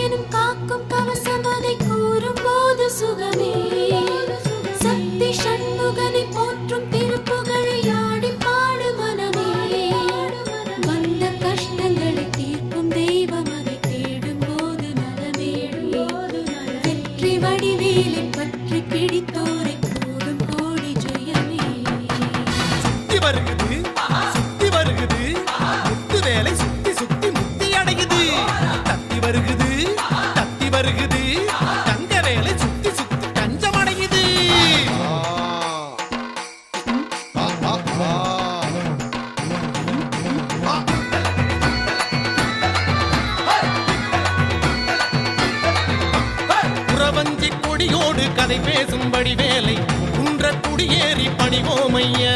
எனும் காக்கும் கவசம் அதை கூறும் போது சுகமே சக்தி சண்முகனை போற்றும் திருப்புகழை ஆடி பாடு மனமே வந்த கஷ்டங்களை தீர்க்கும் தெய்வம் அதை தேடும் போது நலமே வெற்றி வடிவேலை பற்றி பிடித்தோரை கூடும் கோடி ஜெயமே சுத்தி வருகுது சுத்தி வருகுது முத்து வேலை சுத்தி சுத்தி முத்தி அடையுது தத்தி வருகுது தத்தி வருகுது தங்க வேலை சுத்தி சுத்தி கஞ்சம் அடையுது புறவஞ்சி கொடியோடு கதை பேசும்படி வேலை குன்ற குடியேறி பணிவோம் ஐயா